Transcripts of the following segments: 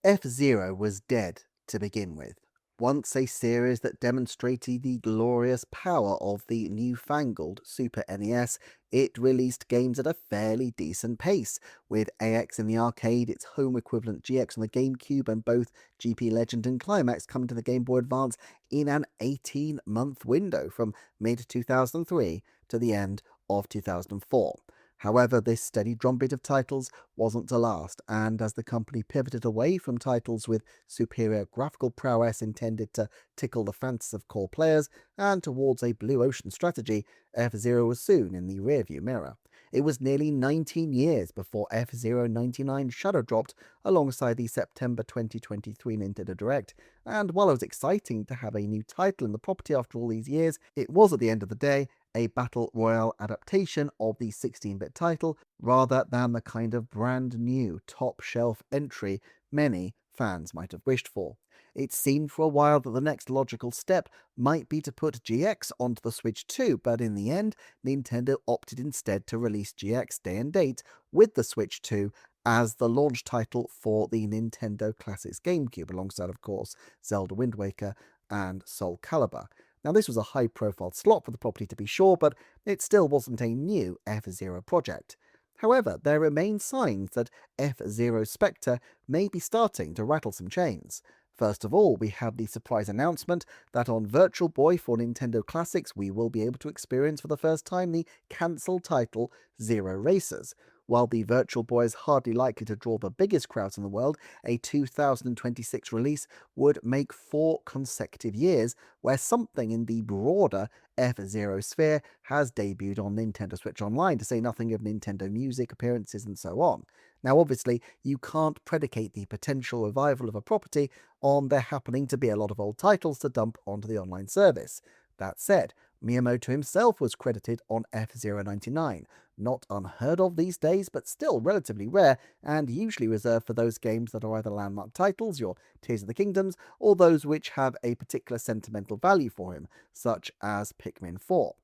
F-Zero was dead to begin with. Once a series that demonstrated the glorious power of the newfangled Super NES, it released games at a fairly decent pace, with AX in the arcade, its home equivalent GX on the GameCube, and both GP Legend and Climax coming to the Game Boy Advance in an 18-month window from mid 2003 to the end of 2004. However, this steady drumbeat of titles wasn't to last, and as the company pivoted away from titles with superior graphical prowess intended to tickle the fancies of core players and towards a blue ocean strategy, F-Zero was soon in the rearview mirror. It was nearly 19 years before F-Zero 99 shadow dropped alongside the September 2023 Nintendo Direct, and while it was exciting to have a new title in the property after all these years, it was at the end of the day a battle royale adaptation of the 16-bit title rather than the kind of brand new top shelf entry many fans might have wished for. It seemed for a while that the next logical step might be to put GX onto the Switch too, but in the end, Nintendo opted instead to release GX day and date with the Switch 2 as the launch title for the Nintendo Classics GameCube, alongside, of course, Zelda Wind Waker and Soul Calibur. Now, this was a high profile slot for the property to be sure, but it still wasn't a new F-Zero project. However, there remain signs that F-Zero Spectre may be starting to rattle some chains. First of all, we have the surprise announcement that on Virtual Boy for Nintendo Classics we will be able to experience for the first time the cancelled title Zero Racers. While the Virtual Boy is hardly likely to draw the biggest crowds in the world, a 2026 release would make 4 consecutive years where something in the broader F-Zero sphere has debuted on Nintendo Switch Online, to say nothing of Nintendo Music appearances and so on. Now, obviously, you can't predicate the potential revival of a property on there happening to be a lot of old titles to dump onto the online service. That said, Miyamoto himself was credited on F-Zero 99, not unheard of these days, but still relatively rare, and usually reserved for those games that are either landmark titles, your Tears of the Kingdoms, or those which have a particular sentimental value for him, such as Pikmin 4.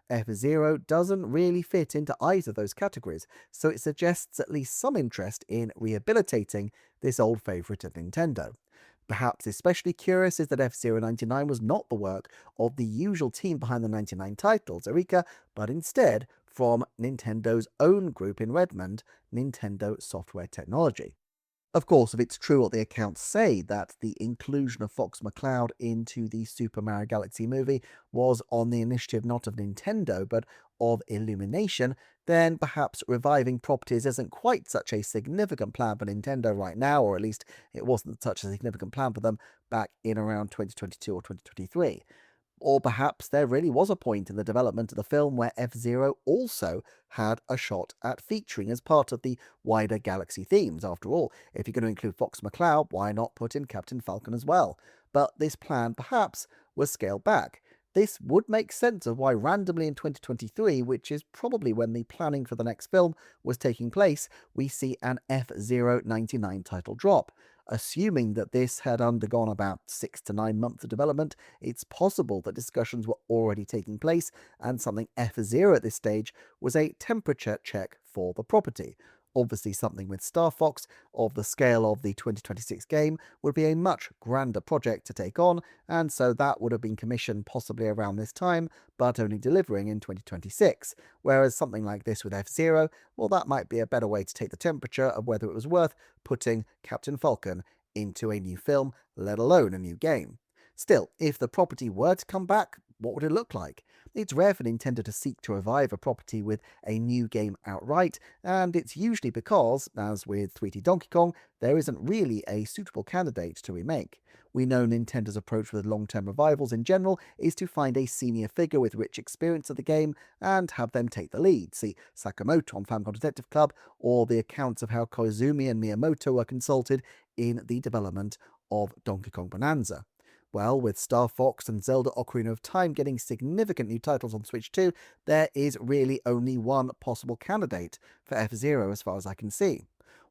F-Zero doesn't really fit into either of those categories, so it suggests at least some interest in rehabilitating this old favourite of Nintendo. Perhaps especially curious is that F-Zero 99 was not the work of the usual team behind the 99 titles, Eureka, but instead from Nintendo's own group in Redmond, Nintendo Software Technology. Of course, if it's true what the accounts say, that the inclusion of Fox McCloud into the Super Mario Galaxy movie was on the initiative not of Nintendo, but of Illumination, then perhaps reviving properties isn't quite such a significant plan for Nintendo right now, or at least it wasn't such a significant plan for them back in around 2022 or 2023. Or perhaps there really was a point in the development of the film where F-Zero also had a shot at featuring as part of the wider Galaxy themes. After all, if you're going to include Fox McCloud, why not put in Captain Falcon as well? But this plan perhaps was scaled back. This would make sense of why randomly in 2023, which is probably when the planning for the next film was taking place, we see an F-Zero 99 title drop. Assuming that this had undergone about 6 to 9 months of development, it's possible that discussions were already taking place, and something F-Zero at this stage was a temperature check for the property. Obviously, something with Star Fox of the scale of the 2026 game would be a much grander project to take on, and so that would have been commissioned possibly around this time, but only delivering in 2026. Whereas something like this with F-Zero, well, that might be a better way to take the temperature of whether it was worth putting Captain Falcon into a new film, let alone a new game. Still, if the property were to come back, what would it look like? It's rare for Nintendo to seek to revive a property with a new game outright, and it's usually because, as with 3D Donkey Kong, there isn't really a suitable candidate to remake. We know Nintendo's approach with long-term revivals in general is to find a senior figure with rich experience of the game and have them take the lead. See Sakamoto on Famicom Detective Club, or the accounts of how Koizumi and Miyamoto were consulted in the development of Donkey Kong Bonanza. Well, with Star Fox and Zelda Ocarina of Time getting significant new titles on Switch 2, there is really only one possible candidate for F-Zero as far as I can see.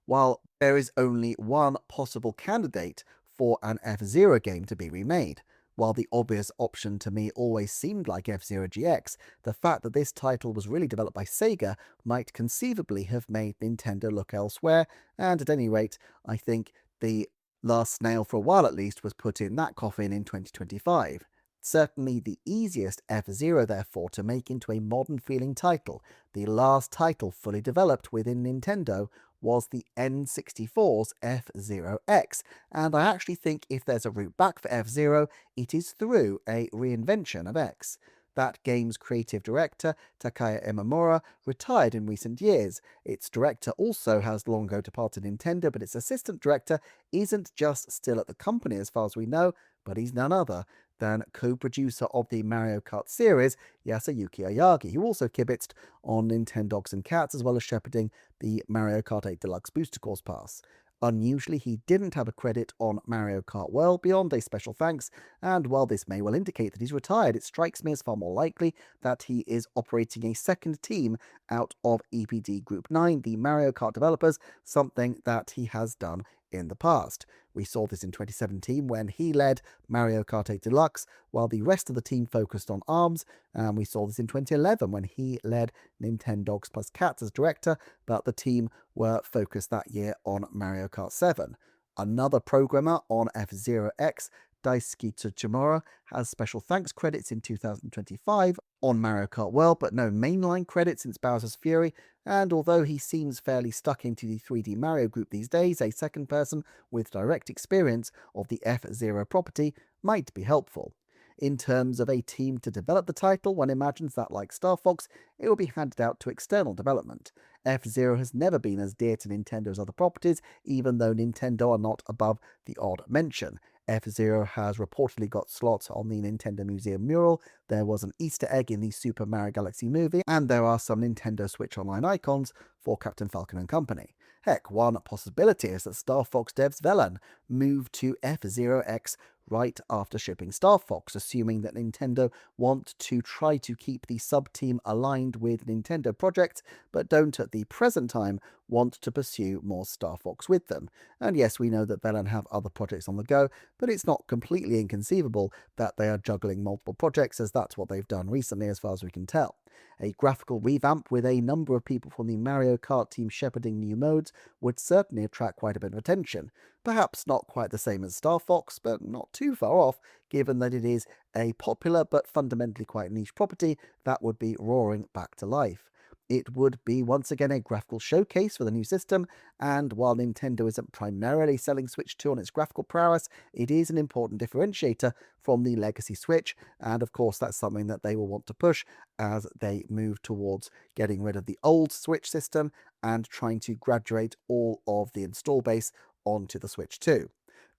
While there is only one possible candidate for an F-Zero game to be remade, while the obvious option to me always seemed like F-Zero GX, the fact that this title was really developed by Sega might conceivably have made Nintendo look elsewhere, and at any rate, I think the Last nail for a while at least was put in that coffin in 2025. Certainly the easiest F-Zero therefore to make into a modern feeling title. The last title fully developed within Nintendo was the N64's F-Zero X, and I actually think if there's a route back for F-Zero, it is through a reinvention of X. That game's creative director, Takaya Imamura, retired in recent years. Its director also has long ago departed Nintendo, but its assistant director isn't just still at the company as far as we know, but he's none other than co-producer of the Mario Kart series, Yasuyuki Ayagi, who also kibitzed on Nintendogs and Cats as well as shepherding the Mario Kart 8 Deluxe Booster Course Pass. Unusually, he didn't have a credit on Mario Kart World beyond a special thanks, and while this may well indicate that he's retired, it strikes me as far more likely that he is operating a second team out of EPD Group 9, the Mario Kart developers, something that he has done in the past. We saw this in 2017 when he led Mario Kart 8 Deluxe, while the rest of the team focused on ARMS, and we saw this in 2011 when he led Nintendogs plus Cats as director, but the team were focused that year on Mario Kart 7. Another programmer on F-Zero X, Daisuke Tsuchimura, has special thanks credits in 2025 on Mario Kart World, but no mainline credits since Bowser's Fury, and although he seems fairly stuck into the 3D Mario group these days, a second person with direct experience of the F-Zero property might be helpful. In terms of a team to develop the title, one imagines that, like Star Fox, it will be handed out to external development. F-Zero has never been as dear to Nintendo's other properties, even though Nintendo are not above the odd mention. F-Zero has reportedly got slots on the Nintendo Museum mural, there was an Easter egg in the Super Mario Galaxy movie, and there are some Nintendo Switch Online icons for Captain Falcon and Company. Heck, one possibility is that Star Fox devs Velan moved to F-Zero X right after shipping Star Fox, assuming that Nintendo want to try to keep the sub-team aligned with Nintendo projects, but don't at the present time want to pursue more Star Fox with them. And yes, we know that Velan have other projects on the go, but it's not completely inconceivable that they are juggling multiple projects, as that's what they've done recently as far as we can tell. A graphical revamp with a number of people from the Mario Kart team shepherding new modes would certainly attract quite a bit of attention. Perhaps not quite the same as Star Fox, but not too far off, given that it is a popular but fundamentally quite niche property that would be roaring back to life. It would be once again a graphical showcase for the new system, and while Nintendo isn't primarily selling Switch 2 on its graphical prowess, it is an important differentiator from the legacy Switch, and of course that's something that they will want to push as they move towards getting rid of the old Switch system and trying to graduate all of the install base onto the Switch 2.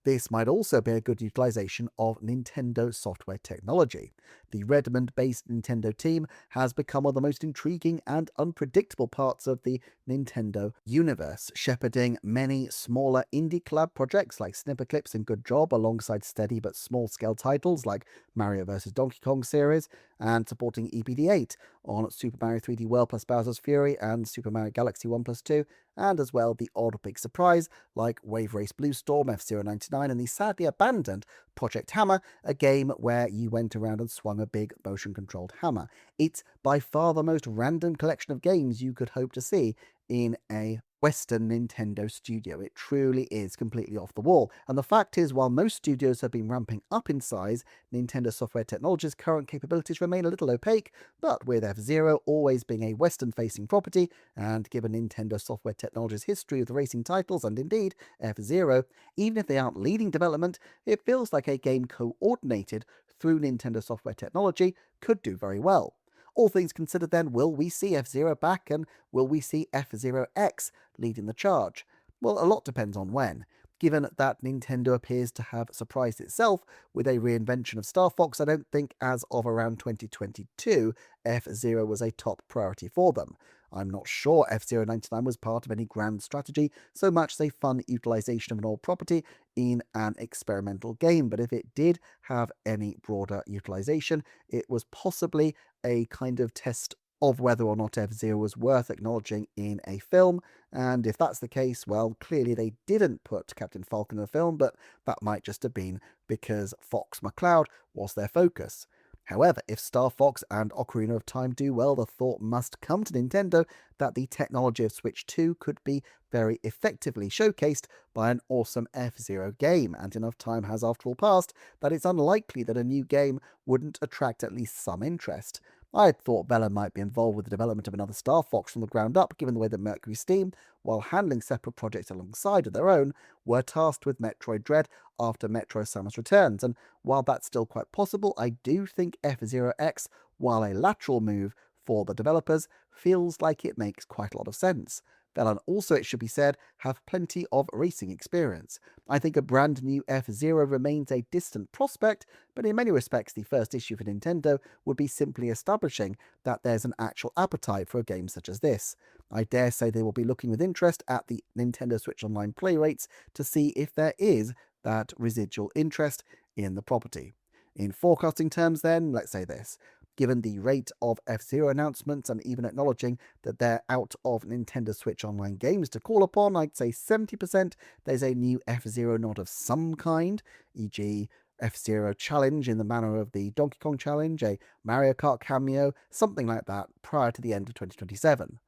This might also be a good utilization of Nintendo software technology. The Redmond-based Nintendo team has become one of the most intriguing and unpredictable parts of the Nintendo universe, shepherding many smaller indie collab projects like Snipperclips and Good Job alongside steady but small-scale titles like Mario vs. Donkey Kong series, and supporting EPD8 on Super Mario 3D World plus Bowser's Fury and Super Mario Galaxy 1 plus 2, and as well the odd big surprise like Wave Race Blue Storm, F-Zero 99, and the sadly abandoned Project Hammer, a game where you went around and swung a big motion-controlled hammer. It's by far the most random collection of games you could hope to see in a Western Nintendo studio. It truly is completely off the wall. And the fact is, while most studios have been ramping up in size, Nintendo Software Technologies' current capabilities remain a little opaque, but with F-Zero always being a Western-facing property, and given Nintendo Software Technologies' history with racing titles, and indeed F-Zero, even if they aren't leading development, it feels like a game coordinated through Nintendo Software Technology could do very well. All things considered then, will we see F-Zero back, and will we see F-Zero X leading the charge? Well, a lot depends on when. Given that Nintendo appears to have surprised itself with a reinvention of Star Fox, I don't think as of around 2022, F-Zero was a top priority for them. I'm not sure F-Zero 99 was part of any grand strategy, so much as a fun utilization of an old property in an experimental game, but if it did have any broader utilization, it was possibly a kind of test of whether or not F-Zero was worth acknowledging in a film, and if that's the case, well, clearly they didn't put Captain Falcon in the film, but that might just have been because Fox McCloud was their focus. However, if Star Fox and Ocarina of Time do well, the thought must come to Nintendo that the technology of Switch 2 could be very effectively showcased by an awesome F-Zero game, and enough time has after all passed that it's unlikely that a new game wouldn't attract at least some interest. I had thought Bella might be involved with the development of another Star Fox from the ground up, given the way that Mercury Steam, while handling separate projects alongside of their own, were tasked with Metroid Dread after Metroid Samus Returns, and while that's still quite possible, I do think F-Zero X, while a lateral move for the developers, feels like it makes quite a lot of sense. Velan also, it should be said, have plenty of racing experience. I think a brand new F-Zero remains a distant prospect, but in many respects the first issue for Nintendo would be simply establishing that there's an actual appetite for a game such as this. I dare say they will be looking with interest at the Nintendo Switch Online play rates to see if there is that residual interest in the property. In forecasting terms then, let's say this. Given the rate of F-Zero announcements and even acknowledging that they're out of Nintendo Switch Online games to call upon, I'd say 70% there's a new F-Zero nod of some kind, e.g. F-Zero challenge in the manner of the Donkey Kong challenge, a Mario Kart cameo, something like that prior to the end of 2027.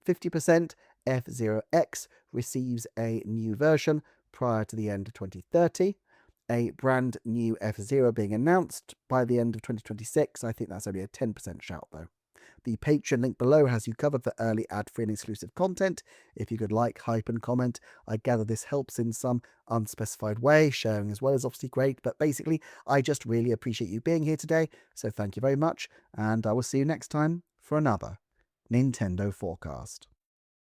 50% F-Zero X receives a new version prior to the end of 2030. A brand new F-Zero being announced by the end of 2026. I think that's only a 10% shout though. The Patreon link below has you covered for early ad-free and exclusive content. If you could like, hype and comment, I gather this helps in some unspecified way. Sharing as well is obviously great, but basically I just really appreciate you being here today, so thank you very much, and I will see you next time for another Nintendo Forecast.